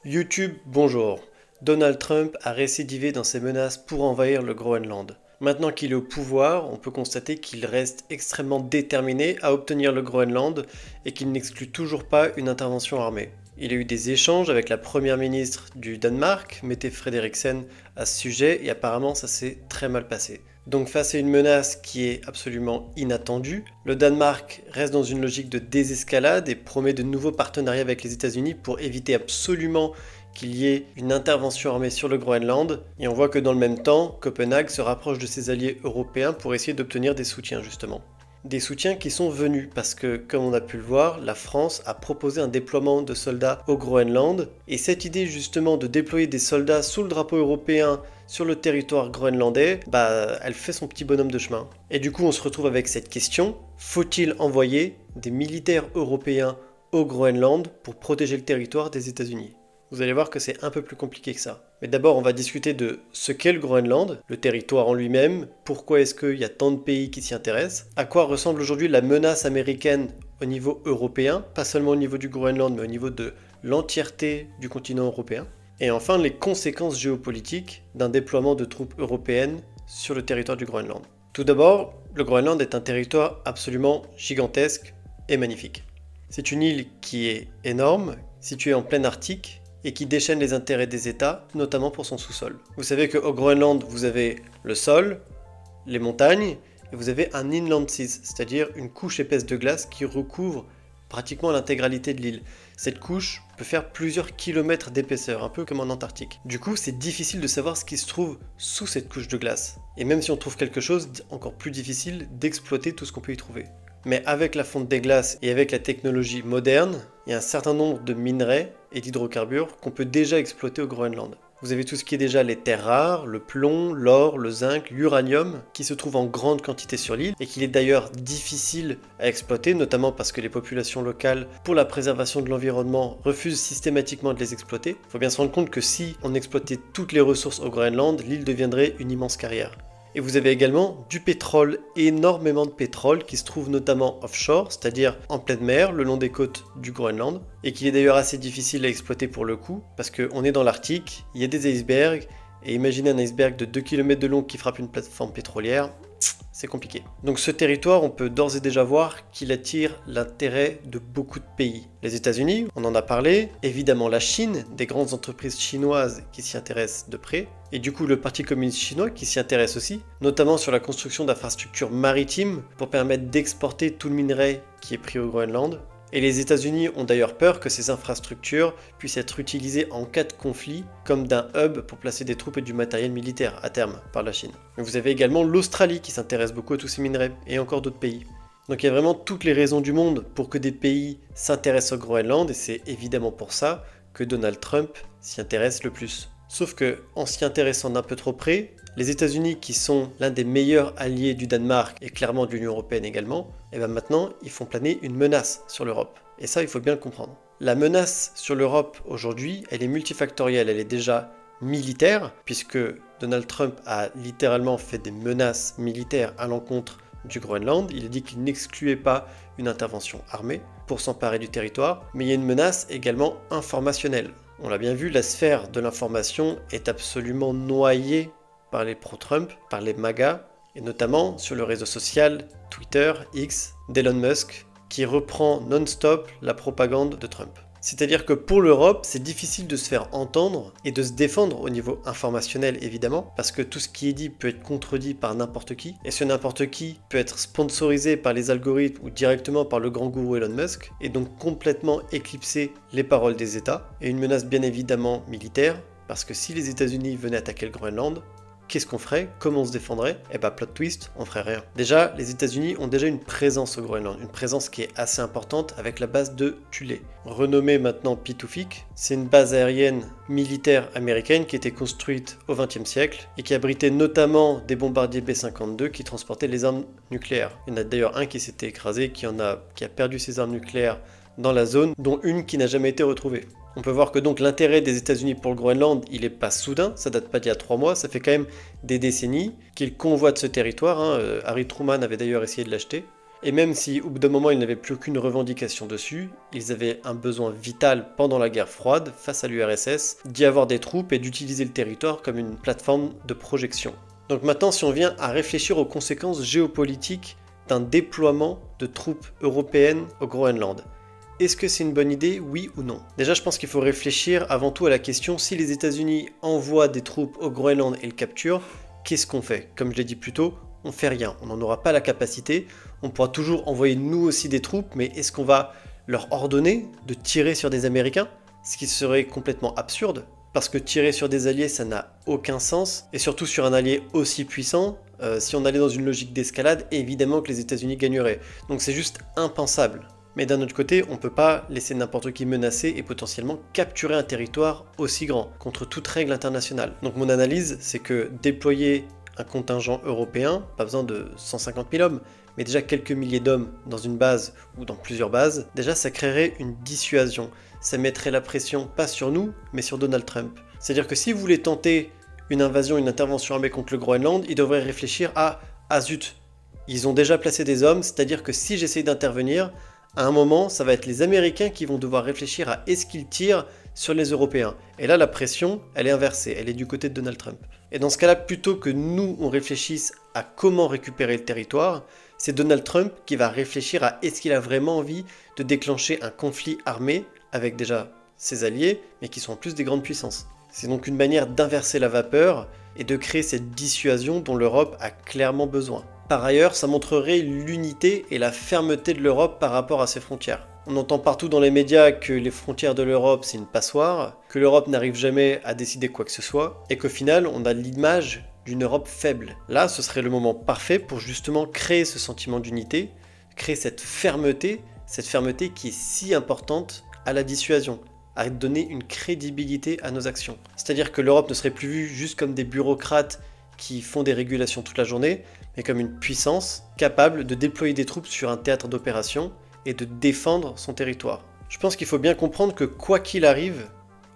YouTube, bonjour. Donald Trump a récidivé dans ses menaces pour envahir le Groenland. Maintenant qu'il est au pouvoir, on peut constater qu'il reste extrêmement déterminé à obtenir le Groenland et qu'il n'exclut toujours pas une intervention armée. Il a eu des échanges avec la première ministre du Danemark, Mette Frederiksen, à ce sujet et apparemment ça s'est très mal passé. Donc face à une menace qui est absolument inattendue, le Danemark reste dans une logique de désescalade et promet de nouveaux partenariats avec les États-Unis pour éviter absolument qu'il y ait une intervention armée sur le Groenland. Et on voit que dans le même temps, Copenhague se rapproche de ses alliés européens pour essayer d'obtenir des soutiens justement. Des soutiens qui sont venus parce que, comme on a pu le voir, la France a proposé un déploiement de soldats au Groenland. Et cette idée justement de déployer des soldats sous le drapeau européen sur le territoire groenlandais, elle fait son petit bonhomme de chemin. Et du coup, on se retrouve avec cette question, faut-il envoyer des militaires européens au Groenland pour protéger le territoire des États-Unis? Vous allez voir que c'est un peu plus compliqué que ça. Mais d'abord, on va discuter de ce qu'est le Groenland, le territoire en lui-même, pourquoi est-ce qu'il y a tant de pays qui s'y intéressent, à quoi ressemble aujourd'hui la menace américaine au niveau européen, pas seulement au niveau du Groenland, mais au niveau de l'entièreté du continent européen, et enfin les conséquences géopolitiques d'un déploiement de troupes européennes sur le territoire du Groenland. Tout d'abord, le Groenland est un territoire absolument gigantesque et magnifique. C'est une île qui est énorme, située en plein Arctique, et qui déchaîne les intérêts des États, notamment pour son sous-sol. Vous savez qu'au Groenland, vous avez le sol, les montagnes, et vous avez un inland sea, c'est-à-dire une couche épaisse de glace qui recouvre pratiquement l'intégralité de l'île. Cette couche peut faire plusieurs kilomètres d'épaisseur, un peu comme en Antarctique. Du coup, c'est difficile de savoir ce qui se trouve sous cette couche de glace. Et même si on trouve quelque chose, encore plus difficile d'exploiter tout ce qu'on peut y trouver. Mais avec la fonte des glaces et avec la technologie moderne, il y a un certain nombre de minerais et d'hydrocarbures qu'on peut déjà exploiter au Groenland. Vous avez tout ce qui est déjà les terres rares, le plomb, l'or, le zinc, l'uranium, qui se trouvent en grande quantité sur l'île et qu'il est d'ailleurs difficile à exploiter, notamment parce que les populations locales, pour la préservation de l'environnement, refusent systématiquement de les exploiter. Il faut bien se rendre compte que si on exploitait toutes les ressources au Groenland, l'île deviendrait une immense carrière. Et vous avez également du pétrole, énormément de pétrole qui se trouve notamment offshore, c'est-à-dire en pleine mer, le long des côtes du Groenland, et qui est d'ailleurs assez difficile à exploiter pour le coup, parce qu'on est dans l'Arctique, il y a des icebergs, et imaginez un iceberg de 2 km de long qui frappe une plateforme pétrolière, c'est compliqué. Donc ce territoire, on peut d'ores et déjà voir qu'il attire l'intérêt de beaucoup de pays. Les États-Unis, on en a parlé, évidemment la Chine, des grandes entreprises chinoises qui s'y intéressent de près, et du coup le Parti communiste chinois qui s'y intéresse aussi, notamment sur la construction d'infrastructures maritimes pour permettre d'exporter tout le minerai qui est pris au Groenland. Et les États-Unis ont d'ailleurs peur que ces infrastructures puissent être utilisées en cas de conflit comme d'un hub pour placer des troupes et du matériel militaire à terme par la Chine. Mais vous avez également l'Australie qui s'intéresse beaucoup à tous ces minerais et encore d'autres pays. Donc il y a vraiment toutes les raisons du monde pour que des pays s'intéressent au Groenland et c'est évidemment pour ça que Donald Trump s'y intéresse le plus. Sauf que, en s'y intéressant d'un peu trop près, les États-Unis, qui sont l'un des meilleurs alliés du Danemark et clairement de l'Union européenne également, et bien maintenant, ils font planer une menace sur l'Europe. Et ça, il faut bien le comprendre. La menace sur l'Europe aujourd'hui, elle est multifactorielle, elle est déjà militaire, puisque Donald Trump a littéralement fait des menaces militaires à l'encontre du Groenland. Il a dit qu'il n'excluait pas une intervention armée pour s'emparer du territoire, mais il y a une menace également informationnelle. On l'a bien vu, la sphère de l'information est absolument noyée par les pro-Trump, par les MAGA, et notamment sur le réseau social Twitter, X, d'Elon Musk, qui reprend non-stop la propagande de Trump. C'est-à-dire que pour l'Europe, c'est difficile de se faire entendre et de se défendre au niveau informationnel évidemment, parce que tout ce qui est dit peut être contredit par n'importe qui, et ce n'importe qui peut être sponsorisé par les algorithmes ou directement par le grand gourou Elon Musk, et donc complètement éclipser les paroles des États, et une menace bien évidemment militaire, parce que si les États-Unis venaient attaquer le Groenland, qu'est-ce qu'on ferait? Comment on se défendrait? Eh bah plot twist, on ferait rien. Déjà, les États-Unis ont déjà une présence au Groenland, une présence qui est assez importante avec la base de Thule. Renommée maintenant Pituffik, c'est une base aérienne militaire américaine qui était construite au XXe siècle et qui abritait notamment des bombardiers B-52 qui transportaient les armes nucléaires. Il y en a d'ailleurs un qui s'était écrasé, qui a perdu ses armes nucléaires dans la zone, dont une qui n'a jamais été retrouvée. On peut voir que donc l'intérêt des États-Unis pour le Groenland, il n'est pas soudain, ça date pas d'il y a 3 mois, ça fait quand même des décennies qu'ils convoitent ce territoire. Harry Truman avait d'ailleurs essayé de l'acheter. Et même si au bout d'un moment ils n'avaient plus aucune revendication dessus, ils avaient un besoin vital pendant la guerre froide, face à l'URSS, d'y avoir des troupes et d'utiliser le territoire comme une plateforme de projection. Donc maintenant, si on vient à réfléchir aux conséquences géopolitiques d'un déploiement de troupes européennes au Groenland. Est-ce que c'est une bonne idée, oui ou non? Déjà, je pense qu'il faut réfléchir avant tout à la question, si les États-Unis envoient des troupes au Groenland et le capturent, qu'est-ce qu'on fait? Comme je l'ai dit plus tôt, on fait rien, on n'en aura pas la capacité, on pourra toujours envoyer nous aussi des troupes, mais est-ce qu'on va leur ordonner de tirer sur des Américains? Ce qui serait complètement absurde, parce que tirer sur des alliés, ça n'a aucun sens, et surtout sur un allié aussi puissant, si on allait dans une logique d'escalade, évidemment que les États-Unis gagneraient. Donc c'est juste impensable. Mais d'un autre côté, on ne peut pas laisser n'importe qui menacer et potentiellement capturer un territoire aussi grand, contre toute règle internationale. Donc mon analyse, c'est que déployer un contingent européen, pas besoin de 150 000 hommes, mais déjà quelques milliers d'hommes dans une base ou dans plusieurs bases, déjà ça créerait une dissuasion. Ça mettrait la pression pas sur nous, mais sur Donald Trump. C'est-à-dire que si vous voulez tenter une invasion, une intervention armée contre le Groenland, il devrait réfléchir à « Ah zut, ils ont déjà placé des hommes, c'est-à-dire que si j'essaye d'intervenir, à un moment, ça va être les Américains qui vont devoir réfléchir à est-ce qu'ils tirent sur les Européens. Et là, la pression, elle est inversée, elle est du côté de Donald Trump. Et dans ce cas-là, plutôt que nous, on réfléchisse à comment récupérer le territoire, c'est Donald Trump qui va réfléchir à est-ce qu'il a vraiment envie de déclencher un conflit armé avec déjà ses alliés, mais qui sont en plus des grandes puissances. C'est donc une manière d'inverser la vapeur et de créer cette dissuasion dont l'Europe a clairement besoin. Par ailleurs, ça montrerait l'unité et la fermeté de l'Europe par rapport à ses frontières. On entend partout dans les médias que les frontières de l'Europe c'est une passoire, que l'Europe n'arrive jamais à décider quoi que ce soit, et qu'au final on a l'image d'une Europe faible. Là, ce serait le moment parfait pour justement créer ce sentiment d'unité, créer cette fermeté qui est si importante à la dissuasion, à donner une crédibilité à nos actions. C'est-à-dire que l'Europe ne serait plus vue juste comme des bureaucrates qui font des régulations toute la journée, mais comme une puissance capable de déployer des troupes sur un théâtre d'opération et de défendre son territoire. Je pense qu'il faut bien comprendre que quoi qu'il arrive,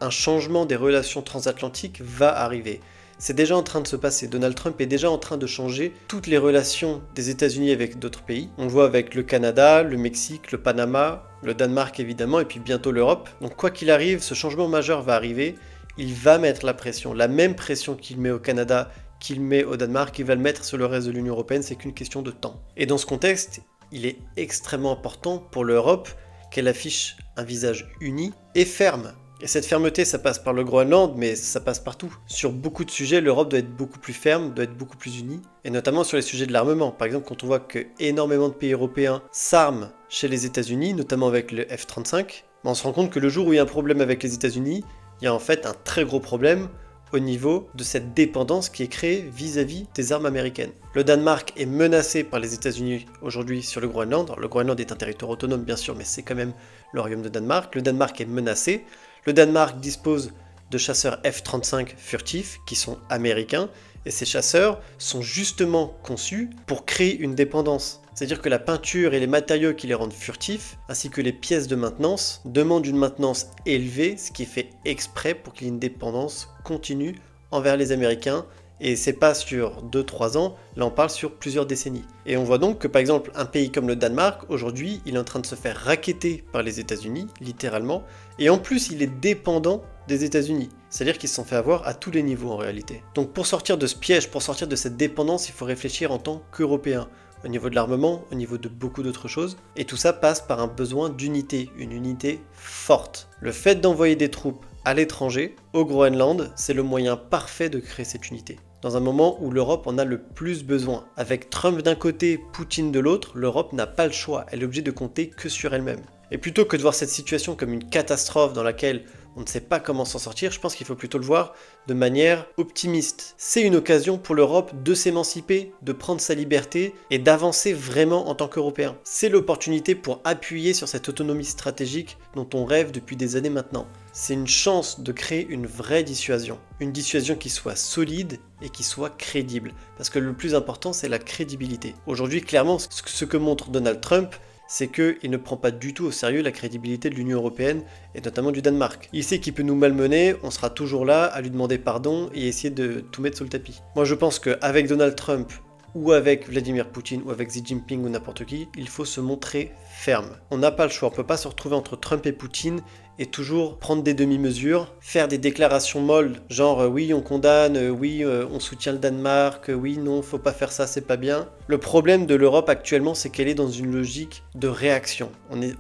un changement des relations transatlantiques va arriver. C'est déjà en train de se passer. Donald Trump est déjà en train de changer toutes les relations des États-Unis avec d'autres pays. On le voit avec le Canada, le Mexique, le Panama, le Danemark évidemment, et puis bientôt l'Europe. Donc quoi qu'il arrive, ce changement majeur va arriver. Il va mettre la pression, la même pression qu'il met au Canada, qu'il met au Danemark, il va le mettre sur le reste de l'Union européenne, c'est qu'une question de temps. Et dans ce contexte, il est extrêmement important pour l'Europe qu'elle affiche un visage uni et ferme. Et cette fermeté, ça passe par le Groenland, mais ça passe partout. Sur beaucoup de sujets, l'Europe doit être beaucoup plus ferme, doit être beaucoup plus unie, et notamment sur les sujets de l'armement. Par exemple, quand on voit que énormément de pays européens s'arment chez les États-Unis, notamment avec le F-35, on se rend compte que le jour où il y a un problème avec les États-Unis, il y a en fait un très gros problème au niveau de cette dépendance qui est créée vis-à-vis des armes américaines. Le Danemark est menacé par les États-Unis aujourd'hui sur le Groenland. Alors, le Groenland est un territoire autonome bien sûr, mais c'est quand même le royaume de Danemark. Le Danemark est menacé. Le Danemark dispose de chasseurs F-35 furtifs qui sont américains, et ces chasseurs sont justement conçus pour créer une dépendance. C'est-à-dire que la peinture et les matériaux qui les rendent furtifs, ainsi que les pièces de maintenance, demandent une maintenance élevée, ce qui est fait exprès pour qu'il y ait une dépendance continue envers les Américains. Et c'est pas sur 2-3 ans, là on parle sur plusieurs décennies. Et on voit donc que par exemple un pays comme le Danemark, aujourd'hui, il est en train de se faire racketter par les États-Unis, littéralement, et en plus il est dépendant des États-Unis. C'est-à-dire qu'ils se sont fait avoir à tous les niveaux en réalité. Donc pour sortir de ce piège, pour sortir de cette dépendance, il faut réfléchir en tant qu'Européens, au niveau de l'armement, au niveau de beaucoup d'autres choses, et tout ça passe par un besoin d'unité, une unité forte. Le fait d'envoyer des troupes à l'étranger, au Groenland, c'est le moyen parfait de créer cette unité. Dans un moment où l'Europe en a le plus besoin. Avec Trump d'un côté, Poutine de l'autre, l'Europe n'a pas le choix, elle est obligée de compter que sur elle-même. Et plutôt que de voir cette situation comme une catastrophe dans laquelle on ne sait pas comment s'en sortir, je pense qu'il faut plutôt le voir de manière optimiste. C'est une occasion pour l'Europe de s'émanciper, de prendre sa liberté et d'avancer vraiment en tant qu'Européen. C'est l'opportunité pour appuyer sur cette autonomie stratégique dont on rêve depuis des années maintenant. C'est une chance de créer une vraie dissuasion. Une dissuasion qui soit solide et qui soit crédible. Parce que le plus important, c'est la crédibilité. Aujourd'hui, clairement, ce que montre Donald Trump, c'est qu'il ne prend pas du tout au sérieux la crédibilité de l'Union Européenne, et notamment du Danemark. Il sait qu'il peut nous malmener, on sera toujours là à lui demander pardon et essayer de tout mettre sous le tapis. Moi je pense qu'avec Donald Trump ou avec Vladimir Poutine, ou avec Xi Jinping, ou n'importe qui, il faut se montrer ferme. On n'a pas le choix, on ne peut pas se retrouver entre Trump et Poutine et toujours prendre des demi-mesures, faire des déclarations molles, genre oui on condamne, oui on soutient le Danemark, oui non faut pas faire ça, c'est pas bien. Le problème de l'Europe actuellement, c'est qu'elle est dans une logique de réaction.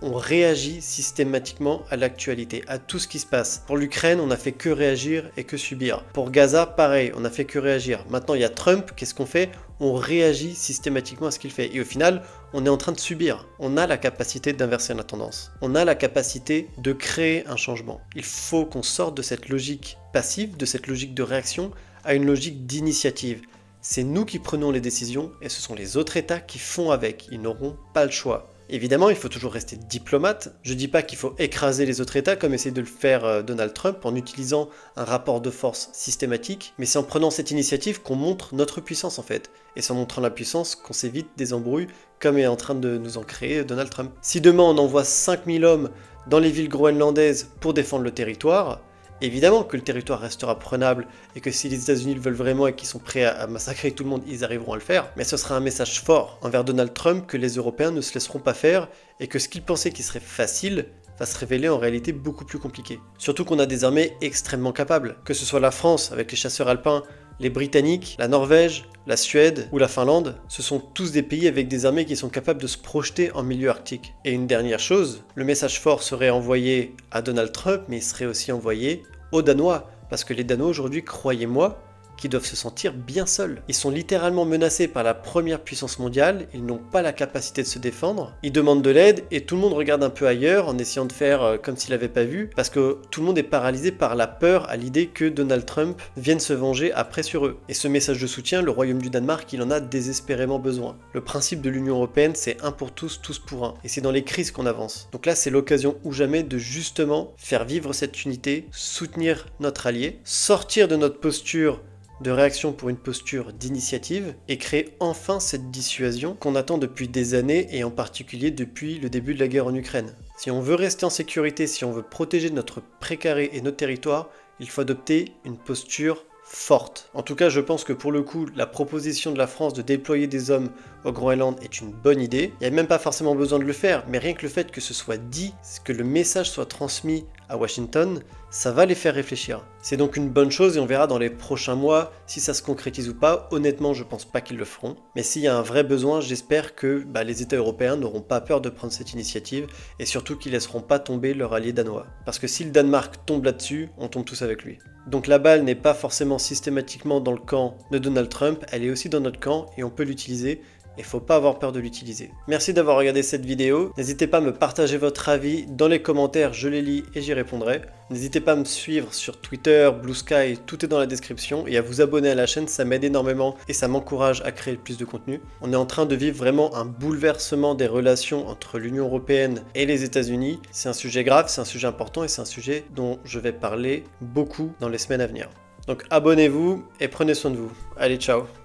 On réagit systématiquement à l'actualité, à tout ce qui se passe. Pour l'Ukraine, on n'a fait que réagir et que subir. Pour Gaza, pareil, on n'a fait que réagir. Maintenant il y a Trump, qu'est-ce qu'on fait? On réagit systématiquement à ce qu'il fait. Et au final, on est en train de subir. On a la capacité d'inverser la tendance. On a la capacité de créer un changement. Il faut qu'on sorte de cette logique passive, de cette logique de réaction, à une logique d'initiative. C'est nous qui prenons les décisions et ce sont les autres États qui font avec. Ils n'auront pas le choix. Évidemment, il faut toujours rester diplomate. Je dis pas qu'il faut écraser les autres États comme essaie de le faire Donald Trump en utilisant un rapport de force systématique, mais c'est en prenant cette initiative qu'on montre notre puissance en fait. Et c'est en montrant la puissance qu'on s'évite des embrouilles comme est en train de nous en créer Donald Trump. Si demain on envoie 5000 hommes dans les villes groenlandaises pour défendre le territoire, évidemment que le territoire restera prenable et que si les États-Unis le veulent vraiment et qu'ils sont prêts à massacrer tout le monde, ils arriveront à le faire. Mais ce sera un message fort envers Donald Trump que les Européens ne se laisseront pas faire et que ce qu'ils pensaient qui serait facile va se révéler en réalité beaucoup plus compliqué. Surtout qu'on a des armées extrêmement capables. Que ce soit la France avec les chasseurs alpins, les Britanniques, la Norvège, la Suède ou la Finlande, ce sont tous des pays avec des armées qui sont capables de se projeter en milieu arctique. Et une dernière chose, le message fort serait envoyé à Donald Trump, mais il serait aussi envoyé aux Danois. Parce que les Danois aujourd'hui, croyez-moi, qui doivent se sentir bien seuls. Ils sont littéralement menacés par la première puissance mondiale, ils n'ont pas la capacité de se défendre, ils demandent de l'aide et tout le monde regarde un peu ailleurs en essayant de faire comme s'il n'avait pas vu, parce que tout le monde est paralysé par la peur à l'idée que Donald Trump vienne se venger après sur eux. Et ce message de soutien, le Royaume du Danemark, il en a désespérément besoin. Le principe de l'Union Européenne, c'est un pour tous, tous pour un. Et c'est dans les crises qu'on avance. Donc là, c'est l'occasion ou jamais de justement faire vivre cette unité, soutenir notre allié, sortir de notre posture de réaction pour une posture d'initiative et créer enfin cette dissuasion qu'on attend depuis des années et en particulier depuis le début de la guerre en Ukraine. Si on veut rester en sécurité, si on veut protéger notre précaré et notre territoire, il faut adopter une posture forte. En tout cas, je pense que pour le coup, la proposition de la France de déployer des hommes au Groenland est une bonne idée. Il n'y a même pas forcément besoin de le faire, mais rien que le fait que ce soit dit, que le message soit transmis à Washington, ça va les faire réfléchir. C'est donc une bonne chose et on verra dans les prochains mois si ça se concrétise ou pas. Honnêtement, je pense pas qu'ils le feront. Mais s'il y a un vrai besoin, j'espère que les États européens n'auront pas peur de prendre cette initiative et surtout qu'ils laisseront pas tomber leur allié danois. Parce que si le Danemark tombe là-dessus, on tombe tous avec lui. Donc la balle n'est pas forcément systématiquement dans le camp de Donald Trump, elle est aussi dans notre camp et on peut l'utiliser. Il ne faut pas avoir peur de l'utiliser. Merci d'avoir regardé cette vidéo. N'hésitez pas à me partager votre avis dans les commentaires, je les lis et j'y répondrai. N'hésitez pas à me suivre sur Twitter, Blue Sky, tout est dans la description. Et à vous abonner à la chaîne, ça m'aide énormément et ça m'encourage à créer plus de contenu. On est en train de vivre vraiment un bouleversement des relations entre l'Union Européenne et les États-Unis. C'est un sujet grave, c'est un sujet important et c'est un sujet dont je vais parler beaucoup dans les semaines à venir. Donc abonnez-vous et prenez soin de vous. Allez, ciao!